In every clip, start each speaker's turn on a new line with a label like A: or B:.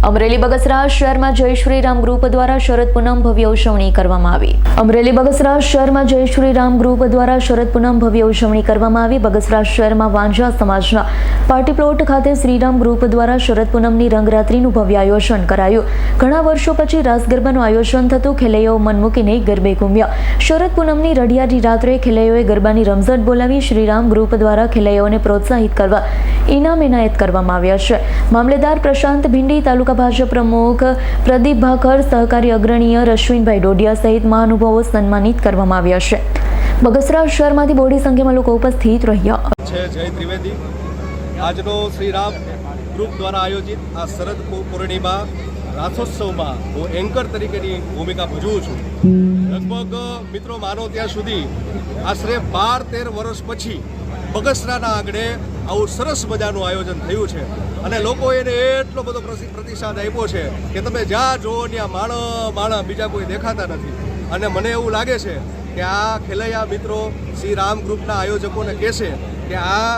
A: અમરેલી બગસરા શહેરમાં જય શ્રી રામ ગ્રુપ દ્વારા શરદ પૂનમ ભવ્ય ઉજવણી કરવામાં આવી. અમરેલી બગસરા શહેરમાં જય શ્રી રામ ગ્રુપ દ્વારા શરદ પૂનમ ભવ્ય ઉજવણી કરવામાં આવી. બગસરા શહેરમાં વાંઝા સમાજના પાર્ટી પ્લોટ ખાતે શ્રીરામ ગ્રુપ દ્વારા શરદ પૂનમની રંગરાત્રીનું ભવ્ય આયોજન કરાયું. ઘણા વર્ષો પછી રાસ ગરબાનું આયોજન થતું. ખેલૈયાઓ મન મૂકીને ગરબે ઘૂમ્યા. શરદ પૂનમની રઢિયાળી રાત્રે ખેલૈયાઓએ ગરબાની રમઝટ બોલાવી. શ્રીરામ ગ્રુપ દ્વારા ખેલૈયાઓને પ્રોત્સાહિત કરવા ઇનામ એનાયત કરવામાં આવ્યા છે. મામલેદાર પ્રશાંત ભીંડી, તાલુકા ભાજપ પ્રમુખ પ્રદીપ ભાકર, સહકારી અગ્રણીય રશ્વિનભાઈ ડોડિયા સહિત મહાનુભાવો સન્માનિત કરવામાં આવ્યા છે. બગસરા શહેરમાંથી બહોળી સંખ્યામાં લોકો ઉપસ્થિત રહ્યા
B: છે. જય ત્રિવેદી આજનો શ્રીરામ ગ્રુપ દ્વારા આયોજિત આ શરદ પૂર્ણિમા રાસોત્સવમાં હું એન્કર તરીકેની ભૂમિકા ભજવું છું. લગભગ મિત્રો માનો ત્યાં સુધી આશરે 12-13 વર્ષ પછી બગસરાના આંગણે આવું સરસ મજાનું આયોજન થયું છે અને લોકોએ એને એટલો બધો પ્રતિસાદ આપ્યો છે કે તમે જ્યાં જુઓ ત્યાં માણસ બીજા કોઈ દેખાતા નથી. અને મને એવું લાગે છે કે આ ખેલૈયા મિત્રો શ્રી રામ ગ્રુપના આયોજકોને કહેશે કે આ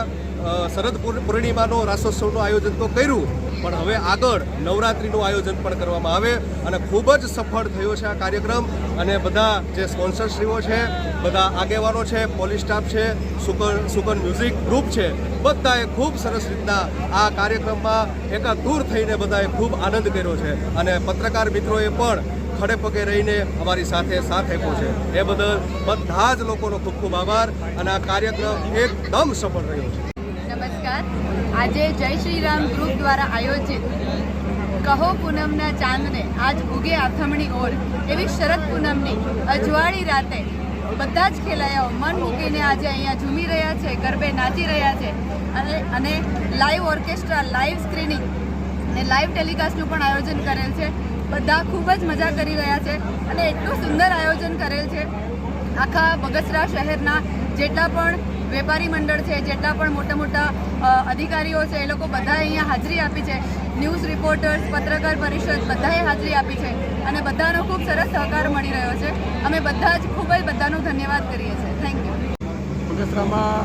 B: શરદ પૂર્ણિમાનો રાસોત્સવનું આયોજન તો કર્યું, પણ હવે આગળ નવરાત્રિનું આયોજન પણ કરવામાં આવે અને ખૂબ જ સફળ થયો છે આ કાર્યક્રમ. અને બધા જે સ્પોન્સરશ્રીઓ છે, બધા આગેવાનો છે, પોલીસ સ્ટાફ છે, સુકન મ્યુઝિક ગ્રુપ છે, બધાએ ખૂબ સરસ રીતના આ કાર્યક્રમમાં એકાદૂર થઈને બધાએ ખૂબ આનંદ કર્યો છે અને પત્રકાર મિત્રોએ પણ ખડે પગે રહીને અમારી સાથે સાથ આપ્યો છે. એ બદલ બધા જ લોકોનો ખૂબ ખૂબ આભાર અને આ કાર્યક્રમ એકદમ સફળ રહ્યો છે.
C: નમસ્કાર. આજે જય શ્રી રામ ગ્રુપ દ્વારા આયોજિત કહો પૂનમના ચાંદને આજ ઉગે આથમણી ઓર એવી શરદ પૂનમની અજવાળી રાતે બધા જ ખેલૈયાઓ મન મૂકીને આજે અહીંયા ઝૂમી રહ્યા છે, ગરબે નાચી રહ્યા છે અને લાઈવ ઓર્કેસ્ટ્રા, લાઈવ સ્ક્રીનિંગ અને લાઈવ ટેલિકાસ્ટનું પણ આયોજન કરેલ છે. બધા ખૂબ જ મજા કરી રહ્યા છે અને એટલું સુંદર આયોજન કરેલ છે. આખા બગસરા શહેરના જેટલા પણ વેપારી મંડળ છે, જેટલા પણ મોટા મોટા અધિકારીઓ છે, એ લોકો બધાએ અહીંયા હાજરી આપી છે. ન્યૂઝ રિપોર્ટર્સ, પત્રકાર પરિષદ બધાએ હાજરી આપી છે અને બધાનો ખૂબ સરસ સહકાર મળી રહ્યો છે. અમે બધા જ ખૂબ જ બધાનો ધન્યવાદ કરીએ છીએ. Thank you.
D: બગસરામાં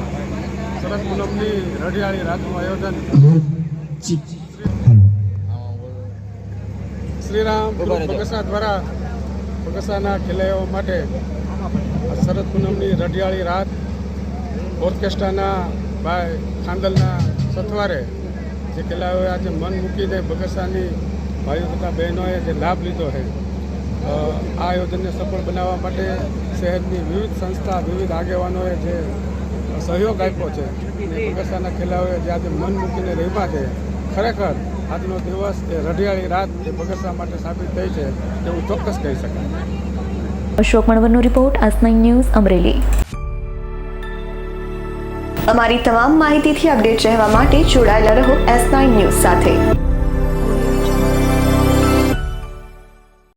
D: શરદ પૂનમની રઢિયાળી રાતનું આયોજન શ્રીરામ બગસરા દ્વારા બગસરાના ખેલૈયાઓ માટે શરદ પૂનમની રઢિયાળી રાત ઓર્કેસ્ટ્રાના ભાઈ ખાંદલના સથવારે જે ખેલાડીઓએ આજે મન મૂકીને બગસરાની ભાઈઓ તથા બહેનોએ જે લાભ લીધો છે, આ આયોજનને સફળ બનાવવા માટે શહેરની વિવિધ સંસ્થા, વિવિધ આગેવાનોએ જે સહયોગ આપ્યો છે અને બગસરાના ખેલાડીઓએ જે આજે મન મૂકીને રમ્યા છે, ખરેખર આજનો દિવસ એ રઢિયાળી રાત જે બગસરા માટે સાબિત થઈ છે એવું ચોક્કસ કહી શકાય.
A: અશોક મણવરનો રિપોર્ટ, આજ9 ન્યૂઝ, અમરેલી.
E: અમારી તમામ માહિતીથી અપડેટ રહેવા માટે જોડાયેલા રહો S9 ન્યૂઝ સાથે.